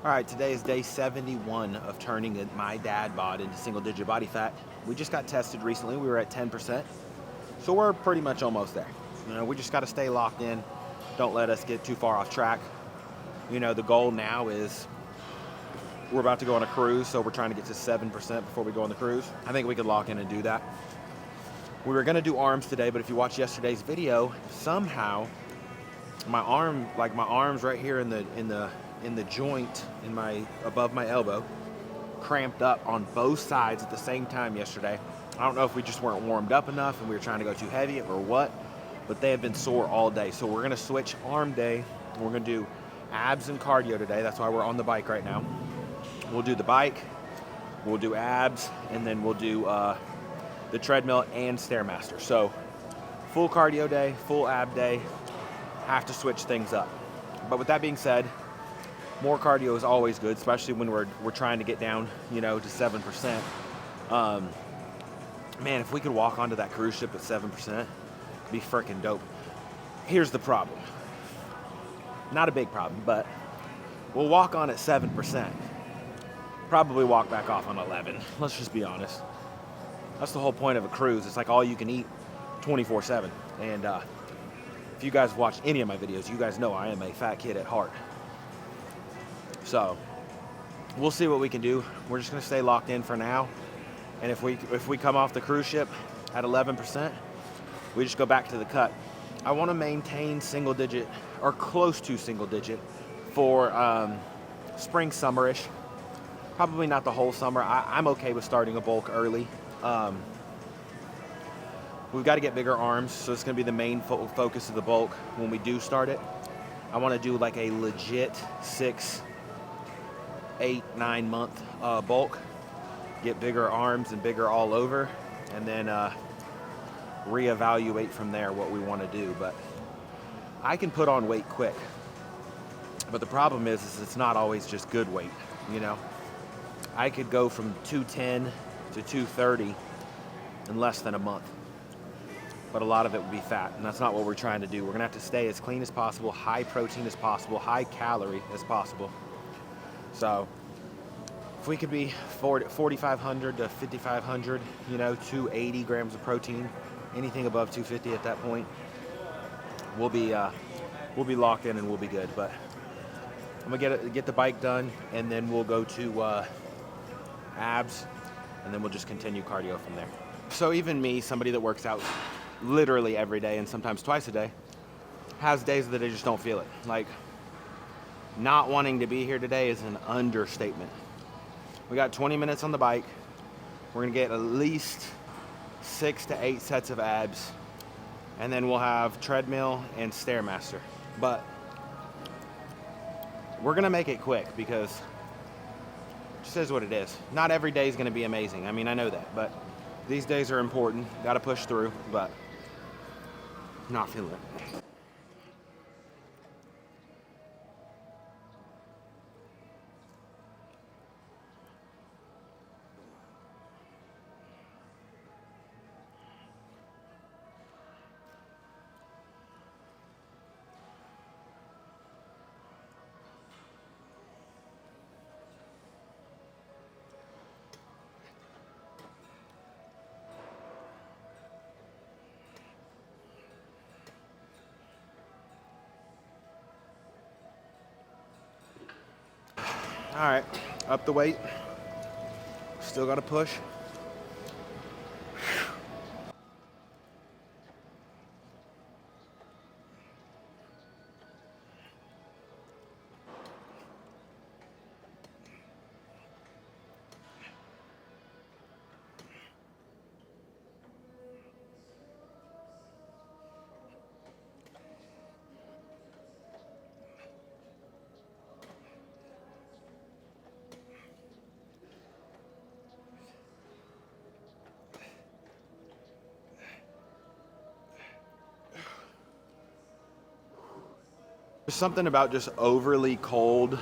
All right, today is day 71 of turning my dad bod into single digit body fat. We just got tested recently. We were at 10%. So we're pretty much almost there. We just got to stay locked in. Don't let us get too far off track. The goal now is we're about to go on a cruise, so we're trying to get to 7% before we go on the cruise. I think we could lock in and do that. We were going to do arms today, but if you watch yesterday's video, somehow my arms right here in the joint above my elbow cramped up on both sides at the same time yesterday. I don't know if we just weren't warmed up enough and we were trying to go too heavy or what, but they have been sore all day. So we're gonna switch arm day. We're gonna do abs and cardio today. That's why we're on the bike right now. We'll do the bike, we'll do abs, and then we'll do the treadmill and Stairmaster. So full cardio day, full ab day. Have to switch things up. But with that being said, more cardio is always good, especially when we're trying to get down, to 7%. Man, if we could walk onto that cruise ship at 7%, it'd be freaking dope. Here's the problem. Not a big problem, but we'll walk on at 7%. Probably walk back off on 11. Let's just be honest. That's the whole point of a cruise. It's like all you can eat 24/7. And if you guys watch any of my videos, you guys know I am a fat kid at heart. So we'll see what we can do. We're just gonna stay locked in for now. And if we come off the cruise ship at 11%, we just go back to the cut. I want to maintain single digit or close to single digit for spring, summerish. Probably not the whole summer. I'm okay with starting a bulk early. We've got to get bigger arms, so it's going to be the main focus of the bulk when we do start it. I want to do like a legit 6, 8, 9 month bulk. Get bigger arms and bigger all over, and then reevaluate from there what we want to do. But I can put on weight quick. But the problem is it's not always just good weight, I could go from 210 to 230 in less than a month. But a lot of it would be fat, and that's not what we're trying to do. We're gonna have to stay as clean as possible, high protein as possible, high calorie as possible. So if we could be 4,500 to 5,500, 280 grams of protein, anything above 250 at that point, we'll be locked in and we'll be good. But I'm gonna get the bike done, and then we'll go to abs, and then we'll just continue cardio from there. So even me, somebody that works out literally every day and sometimes twice a day, has days that I just don't feel it. Like, not wanting to be here today is an understatement. We got 20 minutes on the bike. We're gonna get at least 6 to 8 sets of abs, and then we'll have treadmill and Stairmaster. But we're gonna make it quick because it just is what it is. Not every day is gonna be amazing. I mean, I know that, but these days are important. Gotta push through, but not feeling it. All right, up the weight. Still gotta push. There's something about just overly cold,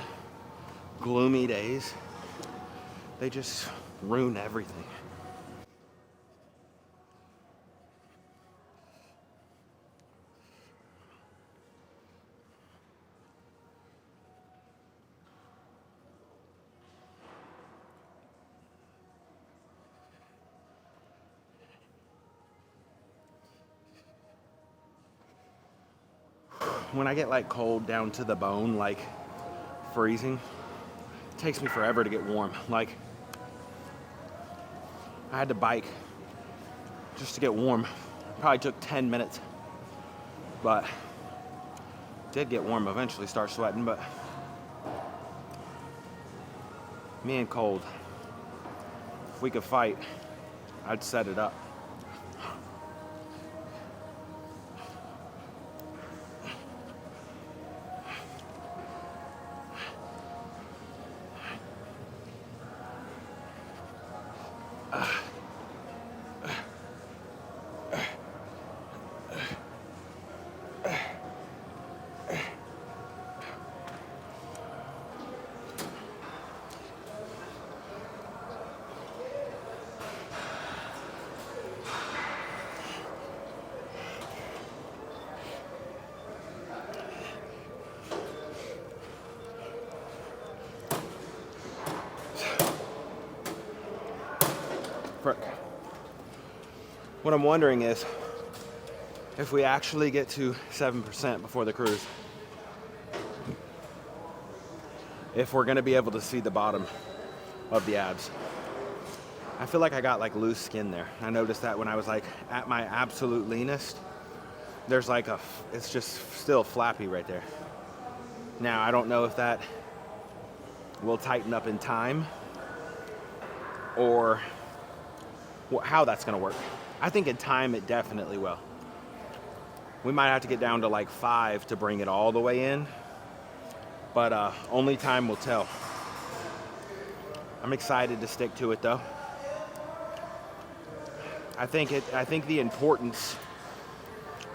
gloomy days. They just ruin everything. when I get like cold down to the bone, like freezing, it takes me forever to get warm. Like, I had to bike just to get warm. Probably took 10 minutes, but did get warm eventually, start sweating. But me and cold, if we could fight, I'd set it up. What I'm wondering is if we actually get to 7% before the cruise, if we're gonna be able to see the bottom of the abs. I feel like I got like loose skin there. I noticed that when I was like at my absolute leanest, there's like it's just still flappy right there. Now, I don't know if that will tighten up in time or how that's gonna work. I think in time it definitely will. We might have to get down to like 5 to bring it all the way in, but only time will tell. I'm excited to stick to it though. I think the importance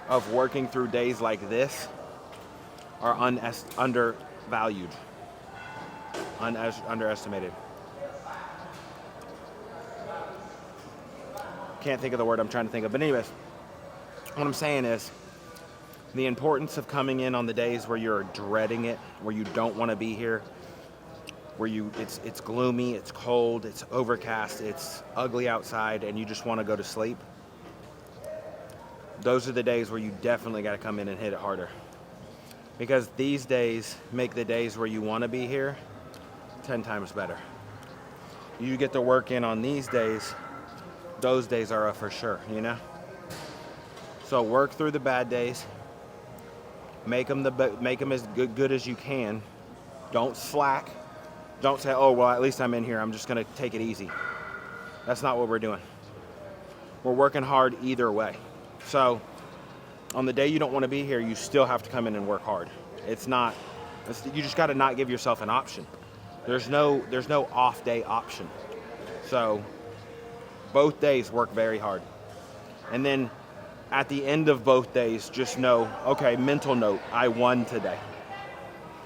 of working through days like this are undervalued, underestimated. Can't think of the word I'm trying to think of, but anyways, what I'm saying is the importance of coming in on the days where you're dreading it, where you don't want to be here, where it's gloomy, it's cold, it's overcast, it's ugly outside, and you just want to go to sleep. Those are the days where you definitely got to come in and hit it harder, because these days make the days where you want to be here 10 times better. You get to work in on these days. Those days are a for sure, you know? So work through the bad days. Make them as good as you can. Don't slack. Don't say, oh, well, at least I'm in here. I'm just going to take it easy. That's not what we're doing. We're working hard either way. So on the day you don't want to be here, you still have to come in and work hard. You just got to not give yourself an option. There's no off day option. So both days work very hard. And then at the end of both days, just know, okay, mental note, I won today.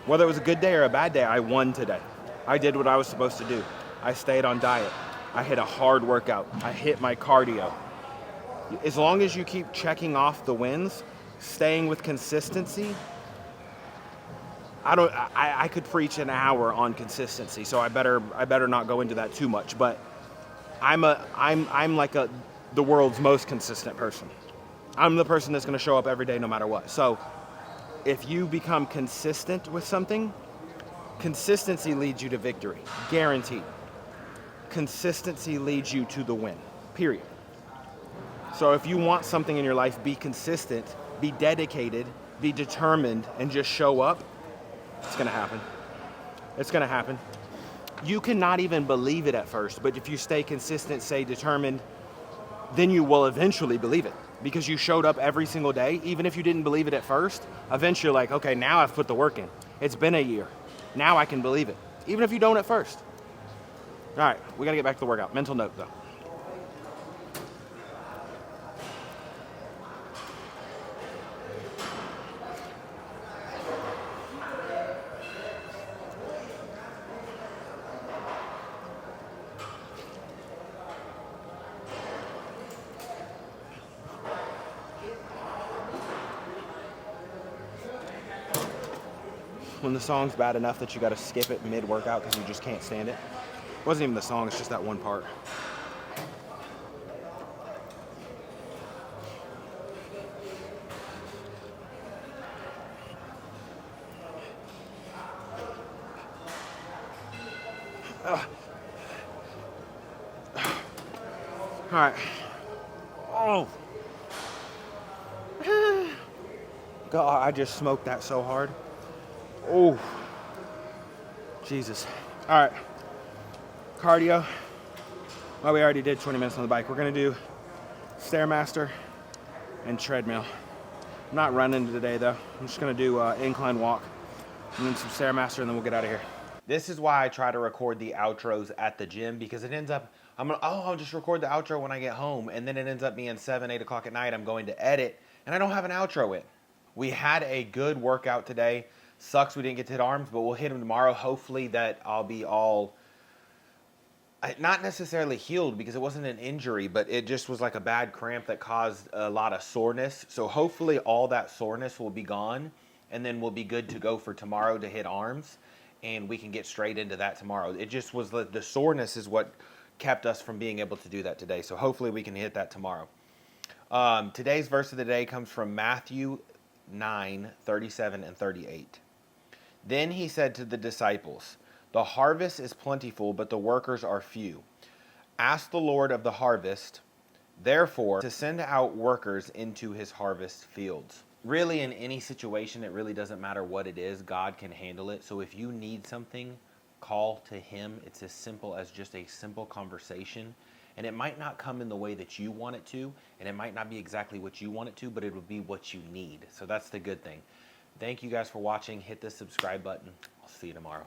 Whether it was a good day or a bad day, I won today. I did what I was supposed to do. I stayed on diet. I hit a hard workout. I hit my cardio. As long as you keep checking off the wins, staying with consistency, I could preach an hour on consistency, so I better not go into that too much, but I'm like the world's most consistent person. I'm the person that's going to show up every day no matter what. So if you become consistent with something, consistency leads you to victory, guaranteed. Consistency leads you to the win, period. So if you want something in your life, be consistent, be dedicated, be determined, and just show up, it's going to happen. It's going to happen. You cannot even believe it at first, but if you stay consistent, stay determined, then you will eventually believe it, because you showed up every single day. Even if you didn't believe it at first, eventually you're like, okay, now I've put the work in. It's been a year. Now I can believe it, even if you don't at first. All right, we got to get back to the workout. Mental note, though. When the song's bad enough that you got to skip it mid-workout because you just can't stand it. It wasn't even the song, it's just that one part. All right. Oh. God, I just smoked that so hard. Oh. Jesus. All right. Cardio. Well, we already did 20 minutes on the bike. We're gonna do Stairmaster and treadmill. I'm not running today though. I'm just gonna do incline walk and then some Stairmaster, and then we'll get out of here. This is why I try to record the outros at the gym, because it ends up, I'll just record the outro when I get home, and then it ends up being 7, 8 o'clock at night. I'm going to edit, and I don't have an outro in. We had a good workout today. Sucks we didn't get to hit arms, but we'll hit them tomorrow. Hopefully that I'll be all, not necessarily healed because it wasn't an injury, but it just was like a bad cramp that caused a lot of soreness. So hopefully all that soreness will be gone, and then we'll be good to go for tomorrow to hit arms, and we can get straight into that tomorrow. It just was the soreness is what kept us from being able to do that today. So hopefully we can hit that tomorrow. Today's verse of the day comes from Matthew 9, 37 and 38. Then he said to the disciples, "The harvest is plentiful, but the workers are few. Ask the Lord of the harvest, therefore, to send out workers into his harvest fields." Really, in any situation, it really doesn't matter what it is. God can handle it. So if you need something, call to him. It's as simple as just a simple conversation. And it might not come in the way that you want it to, and it might not be exactly what you want it to, but it will be what you need. So that's the good thing. Thank you guys for watching. Hit the subscribe button. I'll see you tomorrow.